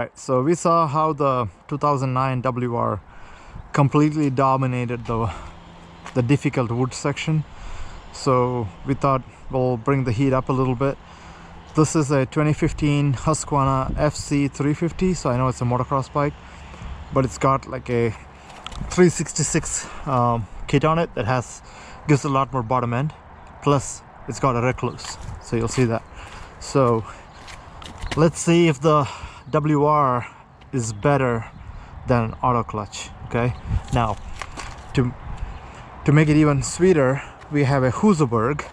Right, so we saw how the 2009 WR completely dominated the difficult wood section. So we thought we'll bring the heat up a little bit. This is a 2015 Husqvarna FC350, so I know it's a motocross bike, but it's got like a 366 kit on it that gives a lot more bottom end. Plus, it's got a recluse, so you'll see that. So let's see if the WR is better than auto clutch. Okay, now to make it even sweeter, we have a Husaberg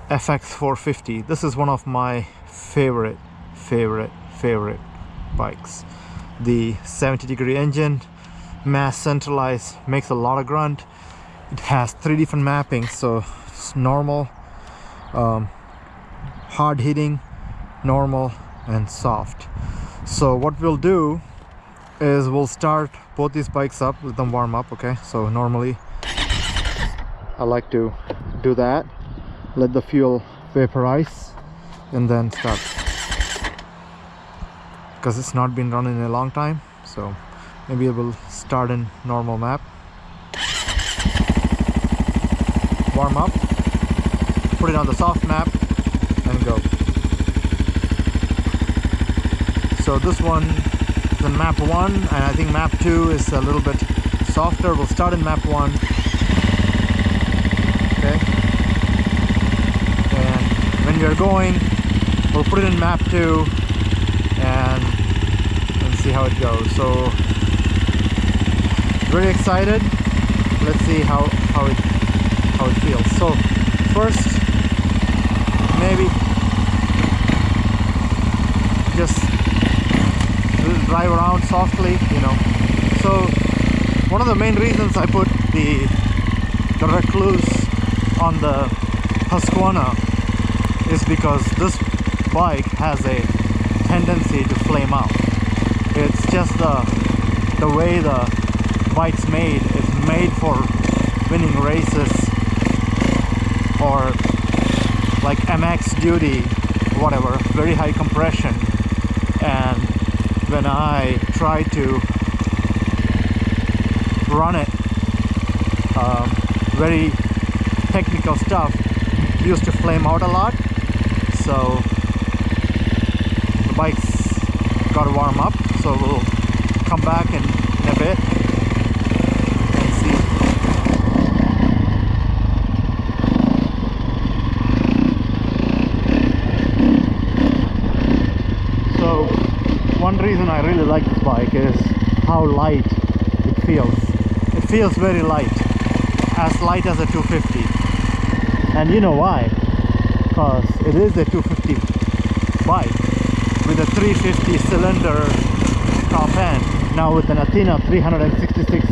FX450. This is one of my favorite bikes. The 70-degree engine, mass centralized, makes a lot of grunt. It has 3 different mappings, so it's normal, hard hitting, normal, and soft. So what we'll do is we'll start both these bikes up, let them warm up. Okay, so normally I like to do that, let the fuel vaporize, and then start, because it's not been running in a long time. So maybe it will start in normal map, warm up, put it on the soft map, and go. So this one is in map 1, and I think map 2 is a little bit softer. We'll start in map 1. Okay. And when we are going, we'll put it in map 2 and see how it goes. So very excited. Let's see how it feels. So first, maybe just drive around softly, you know. So one of the main reasons I put the recluse on the Husqvarna is because this bike has a tendency to flame out. It's just the way the bike's made. It's made for winning races or like MX duty, whatever, very high compression. And when I try to run it, very technical stuff, it used to flame out a lot. So the bike's got to warm up, so we'll come back in a bit and see. So one reason I really like this bike is how light it feels. It feels very light, as light as a 250. And you know why? Because it is a 250 bike with a 350 cylinder top end. Now with an Athena 366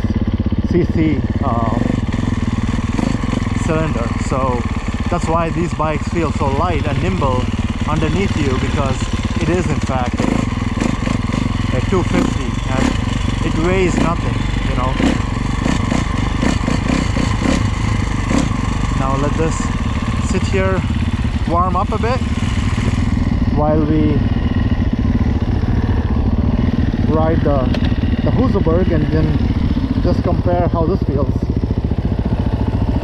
cc cylinder. So that's why these bikes feel so light and nimble underneath you, because it is in fact a 250 and it weighs nothing, you know. Now let this sit here, warm up a bit while we ride the Husaberg, and then just compare how this feels.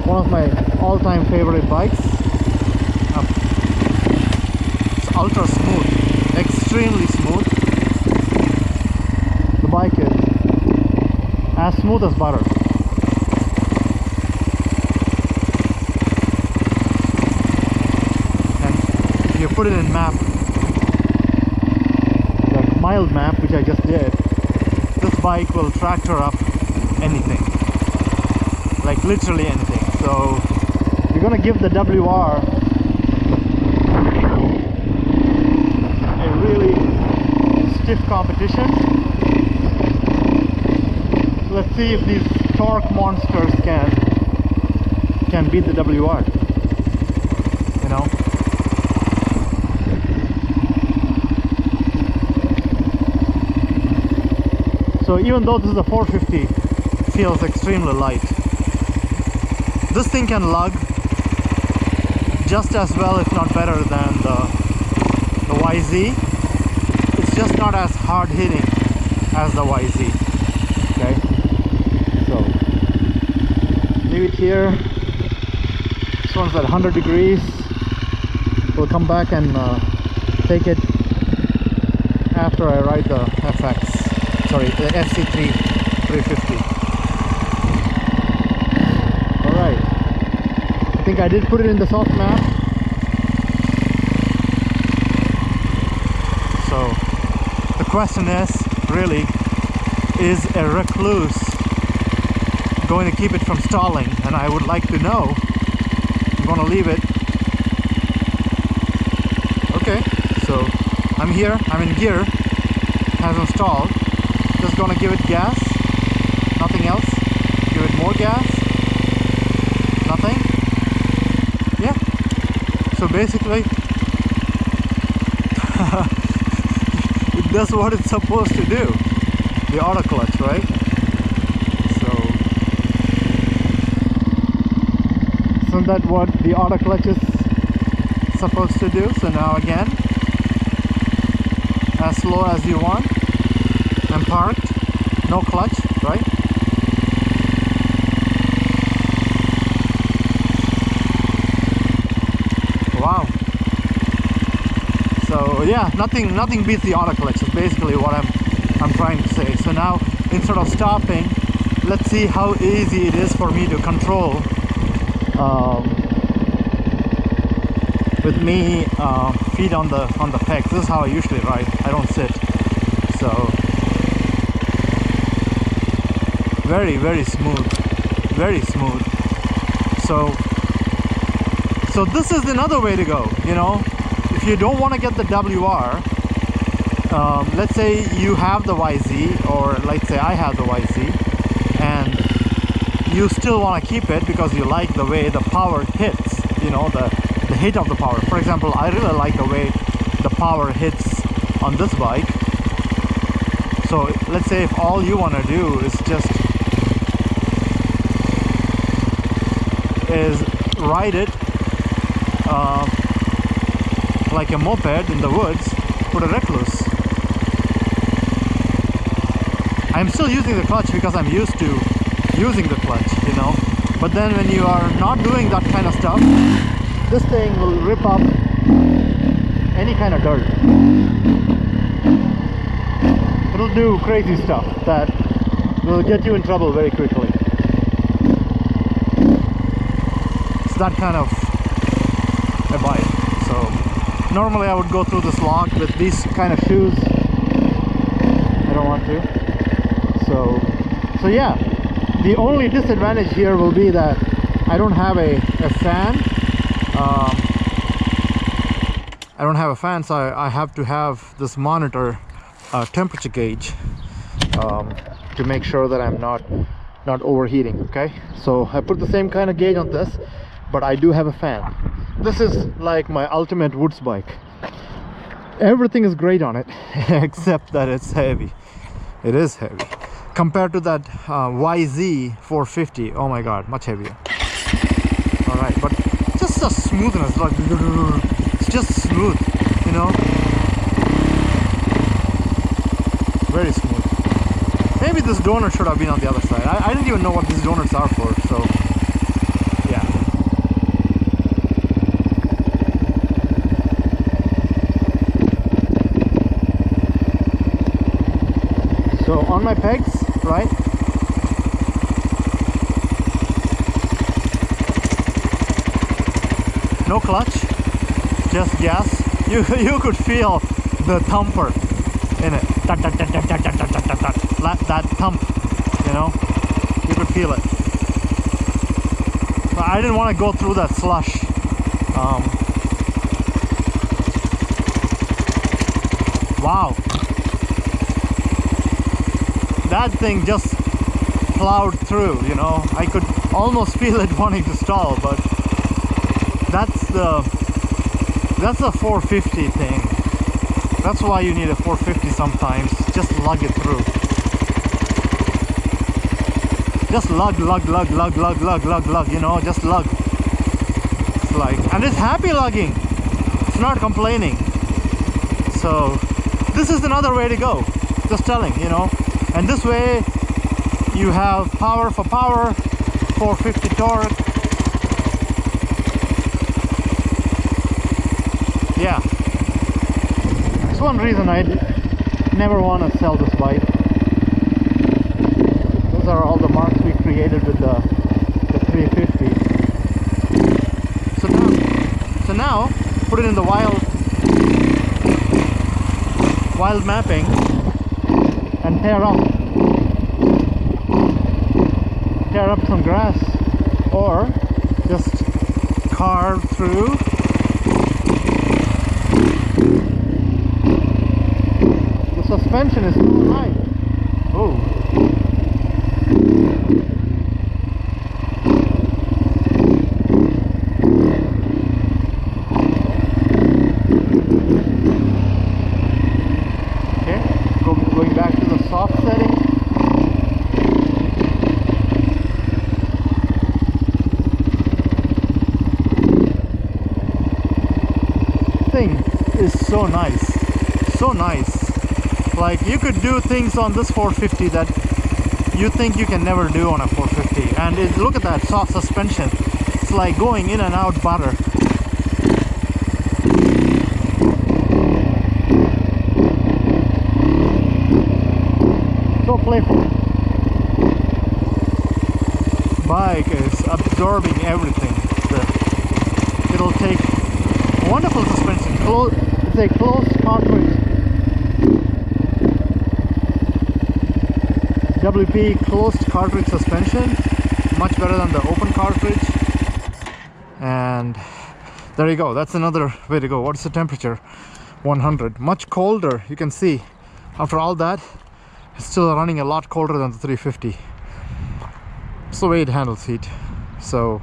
One of my all-time favorite bikes. It's ultra smooth, extremely smooth. The bike is as smooth as butter. And if you put it in map, like mild map, which I just did, this bike will tractor up anything, like literally anything. So you're gonna give the WR a really stiff competition. Let's see if these torque monsters can beat the WR, you know. So even though this is a 450, it feels extremely light. This thing can lug just as well, if not better, than the YZ. It's just not as hard hitting as the YZ. Okay, so leave it here. This one's at 100 degrees. We'll come back and take it after I ride the the FC350. Alright, I think I did put it in the soft map. So the question is, really, is a Rekluse going to keep it from stalling? And I would like to know. I'm going to leave it. Okay, so I'm here, I'm in gear, hasn't stalled. Just gonna give it gas, nothing else. Give it more gas, nothing. Yeah, so basically it does what it's supposed to do, the auto clutch, right? So isn't that what the auto clutch is supposed to do? So now again, as slow as you want. I'm parked, no clutch, right? Wow. So yeah, nothing beats the auto clutch is basically what I'm trying to say. So now instead of stopping, let's see how easy it is for me to control with me feet on the pegs. This is how I usually ride. I don't sit. So very smooth, very smooth. So this is another way to go, you know. If you don't want to get the WR, let's say you have the YZ, or let's say I have the YZ, and you still want to keep it because you like the way the power hits, you know, the hit of the power. For example, I really like the way the power hits on this bike. So let's say if all you want to do is just ride it like a moped in the woods, put a Rekluse. I'm still using the clutch because I'm used to using the clutch, you know. But then when you are not doing that kind of stuff, this thing will rip up any kind of dirt. It'll do crazy stuff that will get you in trouble very quickly. It's that kind of a bike. So normally I would go through this log with these kind of shoes. I don't want to. So yeah, the only disadvantage here will be that I don't have a fan. I don't have a fan, so I have to have this monitor temperature gauge to make sure that I'm not overheating. Okay, so I put the same kind of gauge on this, but I do have a fan. This is like my ultimate woods bike. Everything is great on it except that it's heavy. It is heavy compared to that YZ 450. Oh my god, much heavier. All right, but just the smoothness, like it's just smooth, you know. Very smooth. Maybe this donut should have been on the other side. I didn't even know what these donuts are for, so yeah. So on my pegs, right? No clutch, just gas. You could feel the thumper in it. That thump, you know, you could feel it. But I didn't want to go through that slush. Wow, that thing just plowed through, you know. I could almost feel it wanting to stall, but that's the 450 thing. That's why you need a 450 sometimes. Just lug it through. Just lug, you know, just lug. It's like, and it's happy lugging. It's not complaining. So this is another way to go, just telling, you know. And this way you have power for power, 450 torque. Yeah, that's one reason I never want to sell this bike. Those are all the marks we created with the 350. So now put it in the wild mapping and tear up some grass, or just carve through. The suspension is too high. Oh. Going back to the soft setting. Thing is so nice. Like, you could do things on this 450 that you think you can never do on a 450. And look at that soft suspension. It's like going in and out butter. So playful. Bike is absorbing everything. It'll take wonderful suspension. It's a closed cartridge. WP closed cartridge suspension, much better than the open cartridge. And there you go. That's another way to go. What's the temperature? 100. Much colder. You can see after all that, it's still running a lot colder than the 350. It's the way it handles heat. So,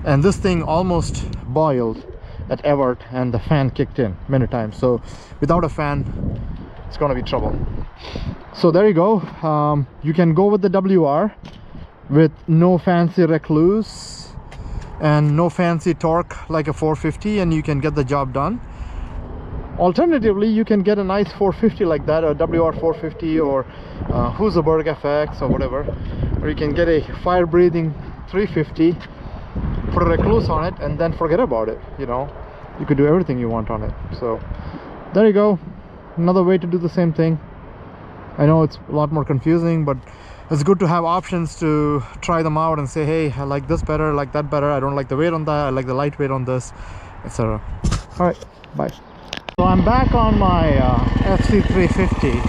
and this thing almost boiled at Evert, and the fan kicked in many times. So without a fan, it's gonna be trouble. So there you go. You can go with the WR with no fancy recluse and no fancy torque like a 450, and you can get the job done. Alternatively, you can get a nice 450 like that, a WR 450 or Husaberg FX or whatever, or you can get a fire-breathing 350, put a recluse on it, and then forget about it. You know, you could do everything you want on it. So there you go, another way to do the same thing. I know it's a lot more confusing, but it's good to have options to try them out and say, hey, I like this better, I like that better, I don't like the weight on that, I like the lightweight on this, etc. All right, bye. So I'm back on my FC350.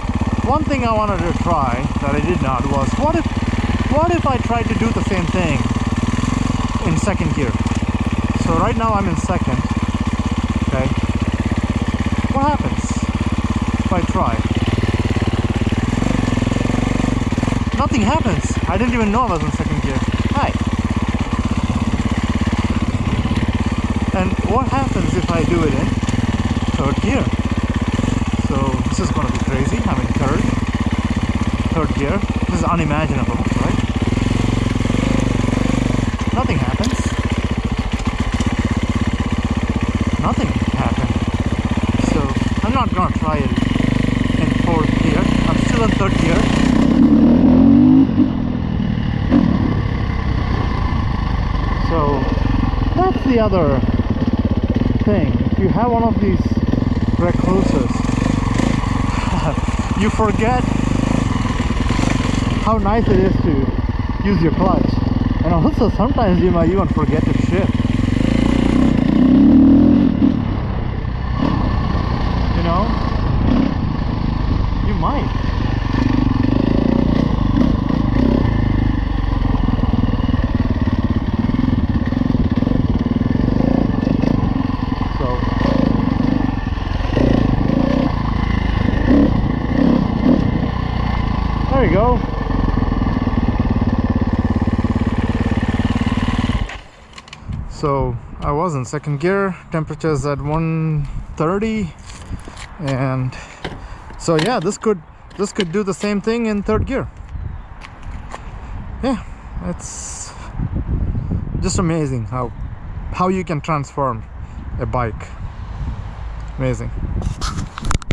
One thing I wanted to try that I did not was, what if I tried to do the same thing in second gear? So right now I'm in second. Okay, what happens if I try? Nothing happens. I didn't even know I was in second gear. Hi. And what happens if I do it in third gear? So this is going to be crazy. I'm in third gear. This is unimaginable, right? Nothing happens. Nothing happened. So I'm not going to try it in fourth gear. I'm still in third gear. So that's the other thing. If you have one of these recluses, you forget how nice it is to use your clutch, and also sometimes you might even forget to shift. You know, you might. There you go. So I was in second gear, temperatures at 130, and so yeah, this could do the same thing in third gear. Yeah, it's just amazing how you can transform a bike. Amazing.